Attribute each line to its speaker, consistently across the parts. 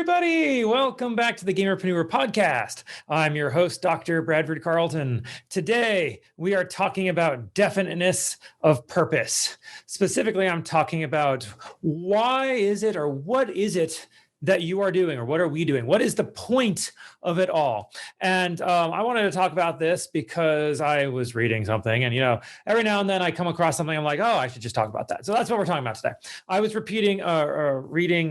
Speaker 1: everybody. Welcome back to the Gamerpreneur podcast. I'm your host, Dr. Bradford Carlton. Today, we are talking about definiteness of purpose. Specifically, I'm talking about why is it or what is it that you are doing or what are we doing? What is the point of it all? And I wanted to talk about this because I was reading something and, every now and then I come across something. I'm like, oh, I should just talk about that. So that's what we're talking about today. I was reading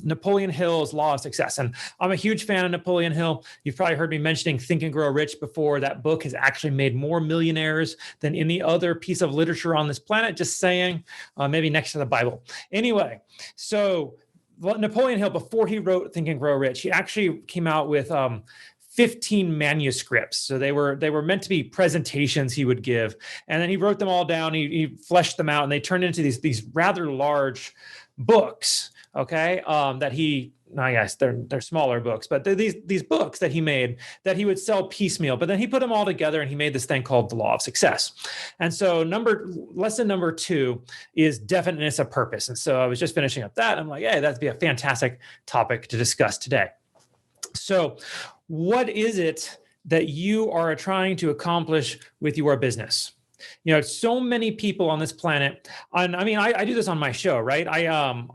Speaker 1: Napoleon Hill's Law of Success. And I'm a huge fan of Napoleon Hill. You've probably heard me mentioning Think and Grow Rich before. That book has actually made more millionaires than any other piece of literature on this planet. Just saying, maybe next to the Bible. Anyway, so Napoleon Hill, before he wrote Think and Grow Rich, he actually came out with 15 manuscripts. So they were meant to be presentations he would give. And then he wrote them all down. He fleshed them out and they turned into these rather large books. Okay. I guess they're smaller books, but they're these books that he made that he would sell piecemeal, but then he put them all together and he made this thing called the Law of Success. And so lesson number 2 is definiteness of purpose. And so I was just finishing up that. I'm like, hey, that'd be a fantastic topic to discuss today. So what is it that you are trying to accomplish with your business? So many people on this planet, and I do this on my show, right? I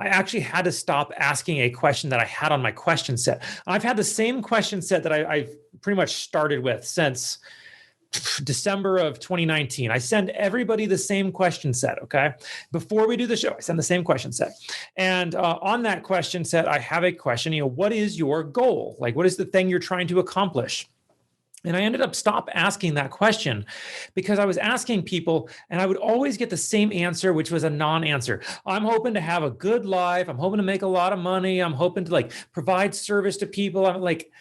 Speaker 1: actually had to stop asking a question that I had on my question set. I've had the same question set that I've pretty much started with since December of 2019. I send everybody the same question set, okay? Before we do the show, I send the same question set. And on that question set, I have a question, what is your goal? Like, what is the thing you're trying to accomplish? And I ended up stop asking that question because I was asking people and I would always get the same answer, which was a non-answer. I'm hoping to have a good life. I'm hoping to make a lot of money. I'm hoping to provide service to people. I'm like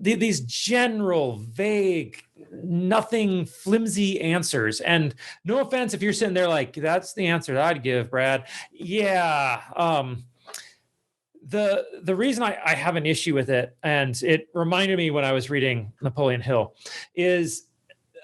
Speaker 1: these general, vague, nothing flimsy answers. And no offense if you're sitting there like, that's the answer that I'd give, Brad. Yeah. The reason I have an issue with it, and it reminded me when I was reading Napoleon Hill, is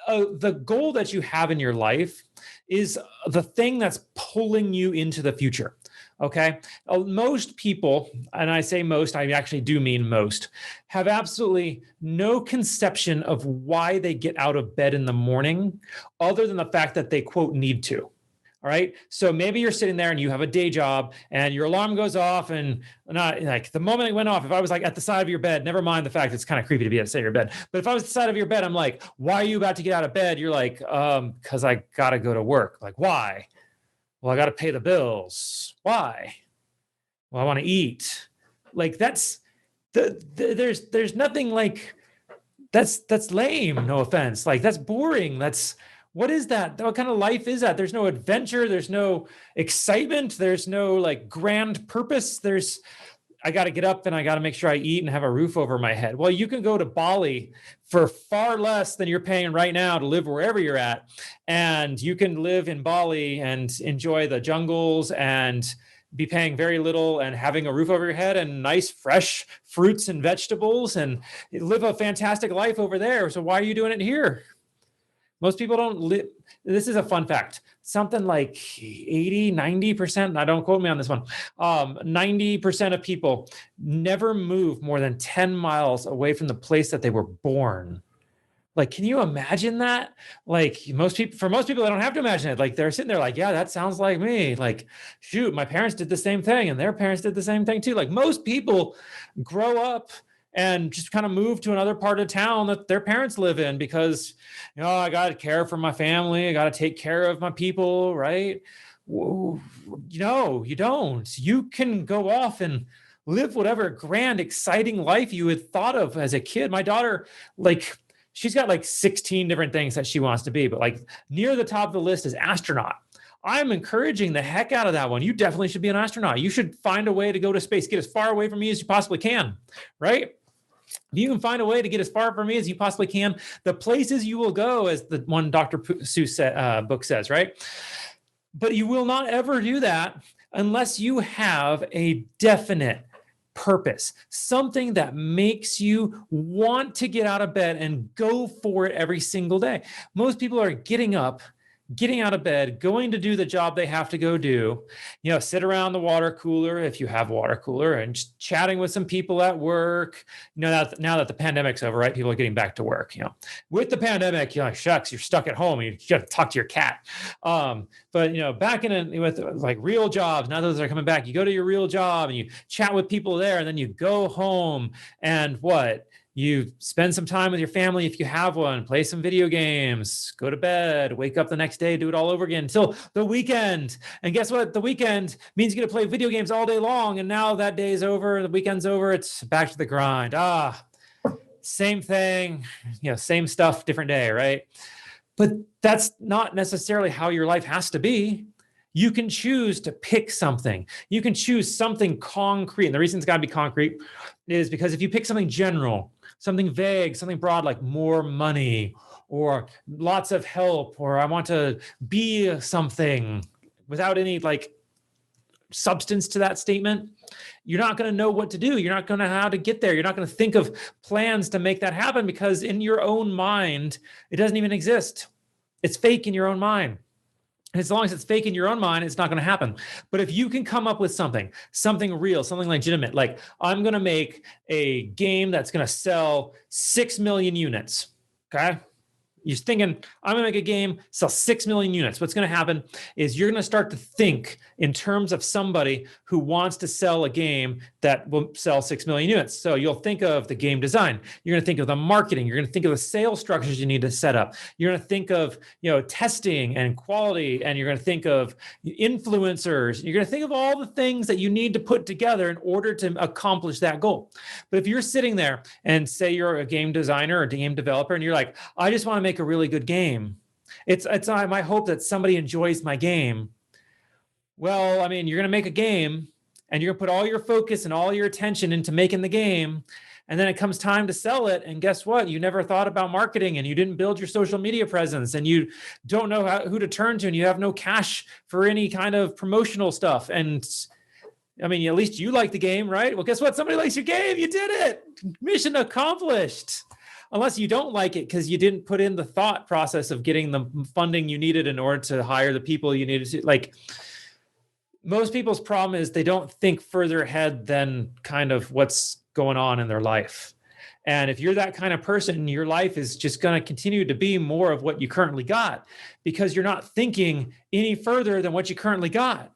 Speaker 1: the goal that you have in your life is the thing that's pulling you into the future. Okay. Most people, and I say most, I actually do mean most, have absolutely no conception of why they get out of bed in the morning other than the fact that they, quote, need to. All right. So maybe you're sitting there and you have a day job and your alarm goes off and not like the moment it went off, if I was at the side of your bed, never mind the fact it's kind of creepy to be at the side of your bed. But if I was at the side of your bed, I'm like, why are you about to get out of bed? You're like, because I got to go to work. Like, why? Well, I got to pay the bills. Why? Well, I want to eat. Like there's nothing like that's lame. No offense. Like that's boring. What is that? What kind of life is that? There's no adventure. There's no excitement. There's no grand purpose. I got to get up and I got to make sure I eat and have a roof over my head. Well, you can go to Bali for far less than you're paying right now to live wherever you're at. And you can live in Bali and enjoy the jungles and be paying very little and having a roof over your head and nice fresh fruits and vegetables and live a fantastic life over there. So why are you doing it here? Most people don't live. This is a fun fact. Something like 80, 90%, now don't quote me on this one, 90% of people never move more than 10 miles away from the place that they were born. Can you imagine that? For most people, they don't have to imagine it. They're sitting there like, yeah, that sounds like me. Shoot, my parents did the same thing and their parents did the same thing too. Most people grow up and just kind of move to another part of town that their parents live in because, I got to care for my family. I got to take care of my people, right? You don't. You can go off and live whatever grand, exciting life you had thought of as a kid. My daughter, she's got 16 different things that she wants to be, but near the top of the list is astronaut. I'm encouraging the heck out of that one. You definitely should be an astronaut. You should find a way to go to space, get as far away from me as you possibly can, right? If you can find a way to get as far from me as you possibly can, the places you will go, as the one Dr. Seuss book says, right? But you will not ever do that unless you have a definite purpose, something that makes you want to get out of bed and go for it every single day. Most people are getting up getting out of bed, going to do the job they have to go do, sit around the water cooler if you have a water cooler and just chatting with some people at work. Now that the pandemic's over, right? People are getting back to work. With the pandemic, you're like, shucks, you're stuck at home. You got to talk to your cat. But back with like real jobs, now those are coming back. You go to your real job and you chat with people there, and then you go home and what? You spend some time with your family if you have one, play some video games, go to bed, wake up the next day, do it all over again until the weekend. And guess what? The weekend means you get to play video games all day long. And now that day's over, the weekend's over, it's back to the grind. Same thing, same stuff, different day, right? But that's not necessarily how your life has to be. You can choose to pick something. You can choose something concrete. And the reason it's got to be concrete is because if you pick something general, something vague, something broad, like more money or lots of help, or I want to be something without any like substance to that statement, you're not going to know what to do. You're not going to know how to get there. You're not going to think of plans to make that happen because in your own mind, it doesn't even exist. It's fake in your own mind. And as long as it's fake in your own mind, it's not going to happen. But if you can come up with something real, something legitimate, like I'm going to make a game that's going to sell 6 million units. Okay. You're thinking, I'm going to make a game, sell 6 million units. What's going to happen is you're going to start to think in terms of somebody who wants to sell a game that will sell 6 million units. So you'll think of the game design. You're going to think of the marketing. You're going to think of the sales structures you need to set up. You're going to think of, testing and quality, and you're going to think of influencers. You're going to think of all the things that you need to put together in order to accomplish that goal. But if you're sitting there and say you're a game designer or a game developer, and you're like, I just want to make a really good game. It's my hope that somebody enjoys my game. Well, I mean, you're going to make a game and you're going to put all your focus and all your attention into making the game. And then it comes time to sell it. And guess what? You never thought about marketing, and you didn't build your social media presence, and you don't know who to turn to, and you have no cash for any kind of promotional stuff. And I mean, at least you like the game, right? Well, guess what? Somebody likes your game. You did it. Mission accomplished. Unless you don't like it because you didn't put in the thought process of getting the funding you needed in order to hire the people you needed to. Like, most people's problem is they don't think further ahead than kind of what's going on in their life. And if you're that kind of person, your life is just going to continue to be more of what you currently got because you're not thinking any further than what you currently got.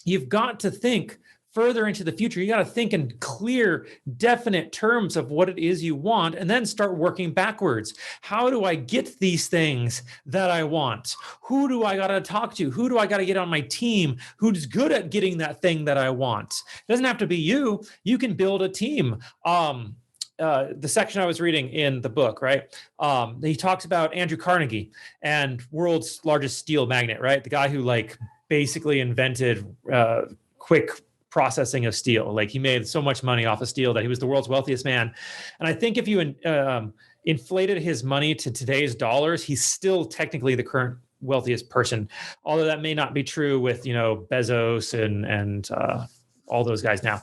Speaker 1: You've got to think further into the future. You got to think in clear, definite terms of what it is you want, and then start working backwards. How do I get these things that I want? Who do I got to talk to? Who do I got to get on my team who's good at getting that thing that I want? It doesn't have to be you. You can build a team. The section I was reading in the book, right? He talks about Andrew Carnegie and world's largest steel magnate, right? The guy who basically invented quick processing of steel. Like, he made so much money off of steel that he was the world's wealthiest man. And I think if you inflated his money to today's dollars, he's still technically the current wealthiest person. Although that may not be true with, Bezos and all those guys now.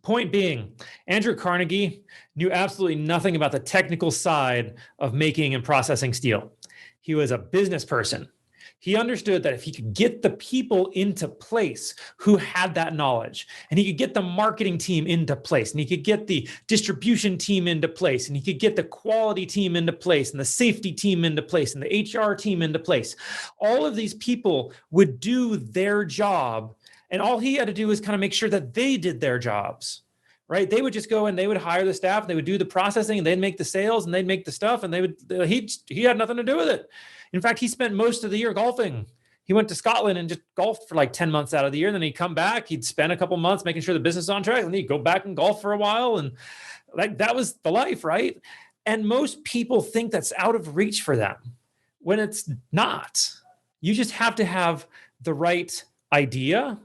Speaker 1: Point being, Andrew Carnegie knew absolutely nothing about the technical side of making and processing steel. He was a business person. He understood that if he could get the people into place who had that knowledge, and he could get the marketing team into place, and he could get the distribution team into place, and he could get the quality team into place, and the safety team into place, and the HR team into place, all of these people would do their job. And all he had to do was kind of make sure that they did their jobs, right? They would just go and they would hire the staff, and they would do the processing, and they'd make the sales, and they'd make the stuff, and he had nothing to do with it. In fact, he spent most of the year golfing. He went to Scotland and just golfed for 10 months out of the year. And then he'd come back, he'd spend a couple months making sure the business is on track, and then he'd go back and golf for a while. And that was the life, right? And most people think that's out of reach for them when it's not. You just have to have the right idea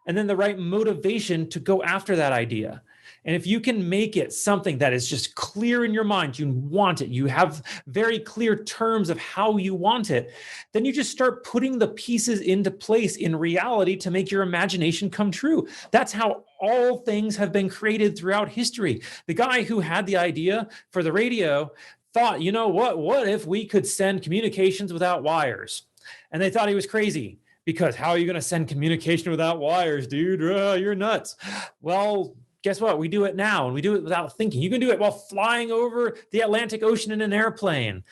Speaker 1: and then the right motivation to go after that idea. And if you can make it something that is just clear in your mind, you want it, you have very clear terms of how you want it, then you just start putting the pieces into place in reality to make your imagination come true. That's how all things have been created throughout history. The guy who had the idea for the radio thought, you know what if we could send communications without wires? And they thought he was crazy, because how are you going to send communication without wires, dude? You're nuts. Well, guess what? We do it now, and we do it without thinking. You can do it while flying over the Atlantic Ocean in an airplane.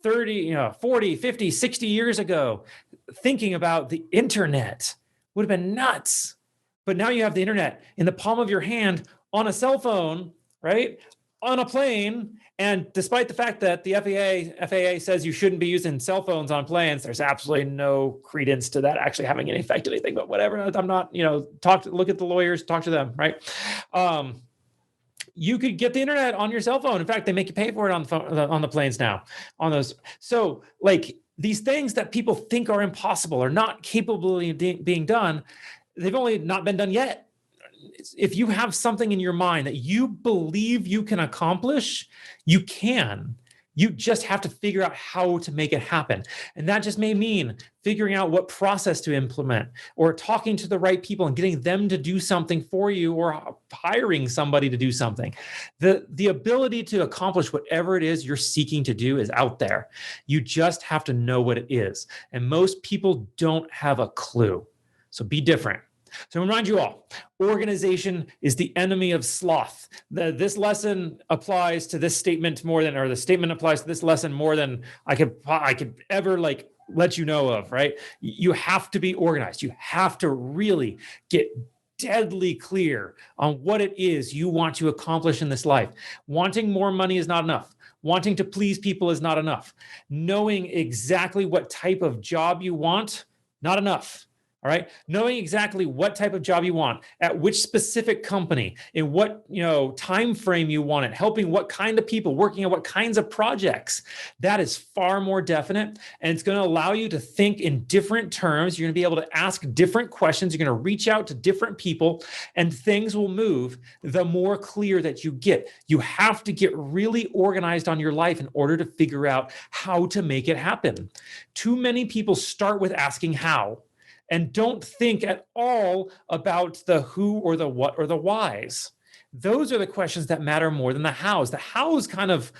Speaker 1: 30, 40, 50, 60 years ago, thinking about the internet would have been nuts. But now you have the internet in the palm of your hand, on a cell phone, right? On a plane. And despite the fact that the FAA says you shouldn't be using cell phones on planes, there's absolutely no credence to that actually having any effect on anything, but whatever. I'm not, look at the lawyers, talk to them, right? You could get the internet on your cell phone. In fact, they make you pay for it on the phone, on the planes now, on those. So like these things that people think are impossible or not capable of being done, they've only not been done yet. If you have something in your mind that you believe you can accomplish, you can. You just have to figure out how to make it happen. And that just may mean figuring out what process to implement, or talking to the right people and getting them to do something for you, or hiring somebody to do something. The ability to accomplish whatever it is you're seeking to do is out there. You just have to know what it is. And most people don't have a clue. So be different. So I remind you all, organization is the enemy of sloth. This lesson applies to this statement more than, or the statement applies to this lesson more than I could ever let you know of, right? You have to be organized. You have to really get deadly clear on what it is you want to accomplish in this life. Wanting more money is not enough. Wanting to please people is not enough. Knowing exactly what type of job you want, not enough. All right. Knowing exactly what type of job you want, at which specific company, in what time frame you want it, helping what kind of people, working on what kinds of projects. That is far more definite, and it's going to allow you to think in different terms. You're going to be able to ask different questions. You're going to reach out to different people, and things will move the more clear that you get. You have to get really organized on your life in order to figure out how to make it happen. Too many people start with asking how, and don't think at all about the who or the what or the whys. Those are the questions that matter more than the hows. The hows kind of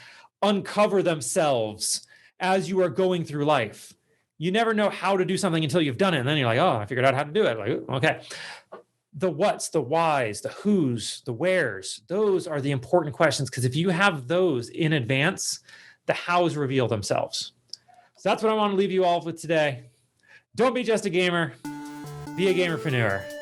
Speaker 1: uncover themselves as you are going through life. You never know how to do something until you've done it. And then you're like, oh, I figured out how to do it. Like, okay. The whats, the whys, the whos, the wheres, those are the important questions, because if you have those in advance, the hows reveal themselves. So that's what I want to leave you all with today. Don't be just a gamer, be a gamerpreneur.